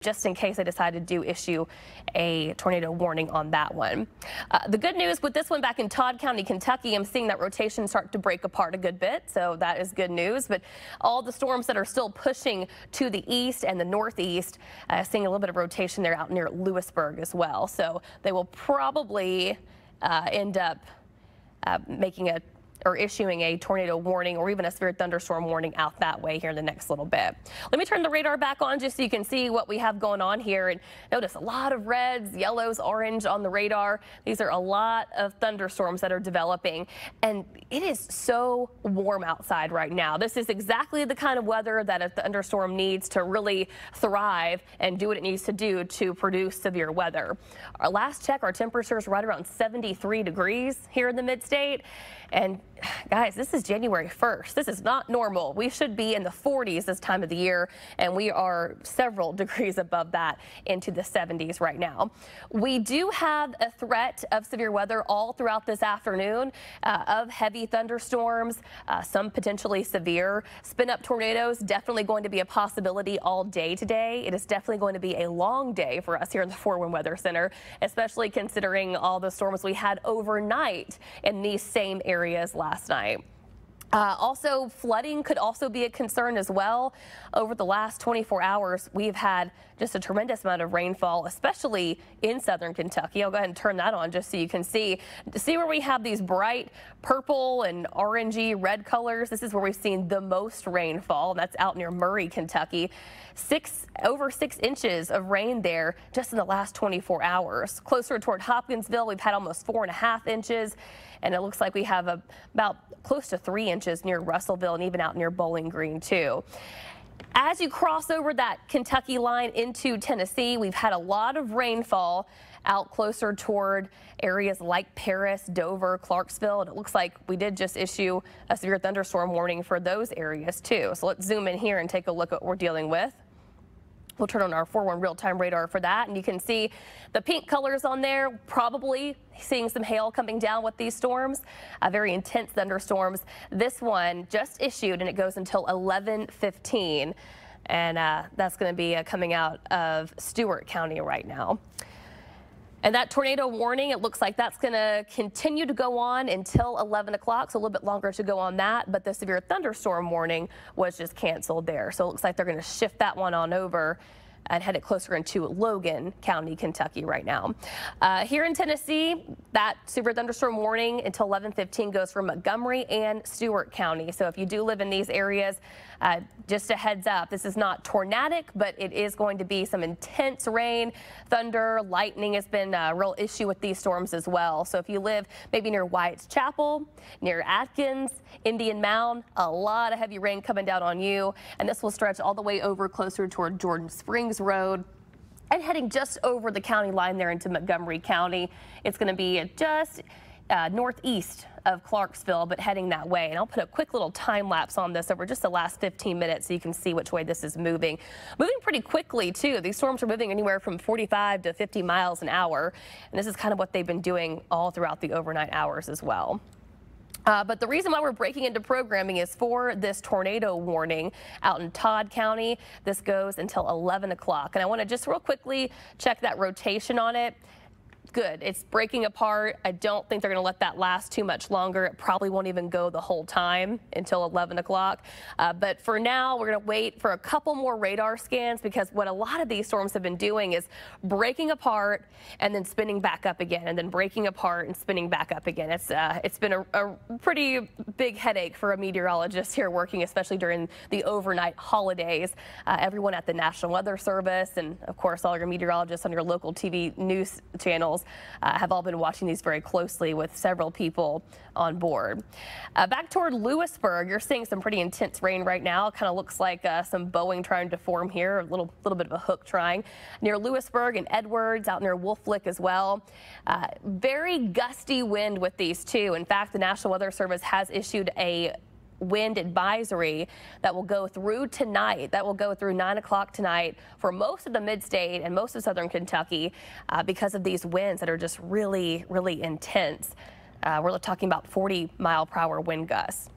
just in case they decided to issue a tornado warning on that one. The good news with this one back in Todd County, Kentucky, I'm seeing that rotation start to break apart a good bit, so that is good news. But all the storms that are still pushing to the east and the northeast, seeing a little bit of rotation there out near Lewisburg as well. So they will probably end up issuing a tornado warning or even a severe thunderstorm warning out that way here in the next little bit. Let me turn the radar back on just so you can see what we have going on here. And notice a lot of reds, yellows, orange on the radar. These are a lot of thunderstorms that are developing. And it is so warm outside right now. This is exactly the kind of weather that a thunderstorm needs to really thrive and do what it needs to do to produce severe weather. Our last check, our temperature is right around 73 degrees here in the mid-state. And guys, this is January 1st. This is not normal. We should be in the 40s this time of the year, and we are several degrees above that into the 70s right now. We do have a threat of severe weather all throughout this afternoon of heavy thunderstorms, some potentially severe. Spin-up tornadoes definitely going to be a possibility all day today. It is definitely going to be a long day for us here in the 4-Wind Weather Center, especially considering all the storms we had overnight in these same areas last night. Also, flooding could also be a concern as well. Over the last 24 hours, we've had just a tremendous amount of rainfall, especially in southern Kentucky. I'll go ahead and turn that on just so you can see where we have these bright purple and orangey red colors. This is where we've seen the most rainfall. That's out near Murray, Kentucky. Over 6 inches of rain there just in the last 24 hours. Closer toward Hopkinsville, we've had almost 4.5 inches. And it looks like we have about close to 3 inches near Russellville and even out near Bowling Green, too. As you cross over that Kentucky line into Tennessee, we've had a lot of rainfall out closer toward areas like Paris, Dover, Clarksville, and it looks like we did just issue a severe thunderstorm warning for those areas, too. So let's zoom in here and take a look at what we're dealing with. We'll turn on our 4-1 real-time radar for that, and you can see the pink colors on there, probably seeing some hail coming down with these storms, very intense thunderstorms. This one just issued, and it goes until 11:15, and that's going to be coming out of Stewart County right now. And that tornado warning, it looks like that's going to continue to go on until 11 o'clock, so a little bit longer to go on that. But the severe thunderstorm warning was just canceled there. So it looks like they're going to shift that one on over and head it closer into Logan County, Kentucky right now. Here in Tennessee, that severe thunderstorm warning until 11:15 goes for Montgomery and Stewart County. So if you do live in these areas, just a heads up, this is not tornadic, but it is going to be some intense rain, thunder, lightning has been a real issue with these storms as well. So if you live maybe near Wyatt's Chapel, near Atkins, Indian Mound, a lot of heavy rain coming down on you. And this will stretch all the way over closer toward Jordan Springs Road and heading just over the county line there into Montgomery County. It's going to be just northeast of Clarksville, but heading that way. And I'll put a quick little time lapse on this over just the last 15 minutes so you can see which way this is moving. Moving pretty quickly, too. These storms are moving anywhere from 45 to 50 miles an hour. And this is kind of what they've been doing all throughout the overnight hours as well. But the reason why we're breaking into programming is for this tornado warning out in Todd County. This goes until 11 o'clock. And I want to just real quickly check that rotation on it. Good. It's breaking apart. I don't think they're going to let that last too much longer. It probably won't even go the whole time until 11 o'clock. But for now, we're going to wait for a couple more radar scans because what a lot of these storms have been doing is breaking apart and then spinning back up again and then breaking apart and spinning back up again. It's been a pretty big headache for a meteorologist here working, especially during the overnight holidays. Everyone at the National Weather Service and, of course, all your meteorologists on your local TV news channels have all been watching these very closely with several people on board. Back toward Lewisburg, you're seeing some pretty intense rain right now. It kind of looks like some Boeing trying to form here, a little bit of a hook trying. Near Lewisburg and Edwards, out near Wolf Lick as well. Very gusty wind with these too. In fact, the National Weather Service has issued a wind advisory that will go through tonight. That will go through 9 o'clock tonight for most of the mid-state and most of southern Kentucky because of these winds that are just really, really intense. We're talking about 40-mile-per-hour wind gusts.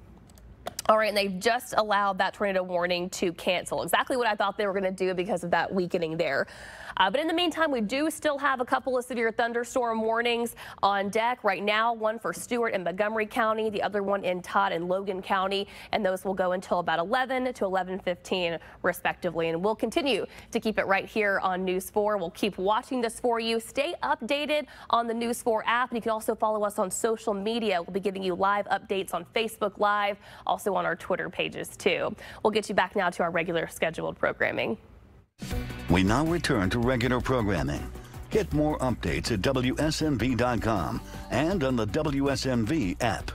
All right, and they've just allowed that tornado warning to cancel. Exactly what I thought they were going to do because of that weakening there. But in the meantime, we do still have a couple of severe thunderstorm warnings on deck right now. One for Stewart and Montgomery County, the other one in Todd and Logan County, and those will go until about 11 to 11:15 respectively. And we'll continue to keep it right here on News 4. We'll keep watching this for you. Stay updated on the News 4 app, and you can also follow us on social media. We'll be giving you live updates on Facebook Live, also on our Twitter pages too. We'll get you back now to our regular scheduled programming. We now return to regular programming. Get more updates at WSMV.com and on the WSMV app.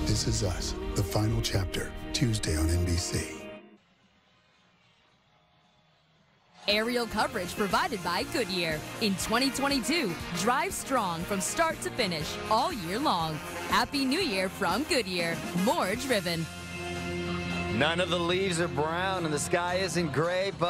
This Is Us, the final chapter, Tuesday on NBC. Aerial coverage provided by Goodyear. In 2022, drive strong from start to finish all year long. Happy New Year from Goodyear. More driven. None of the leaves are brown and the sky isn't gray, but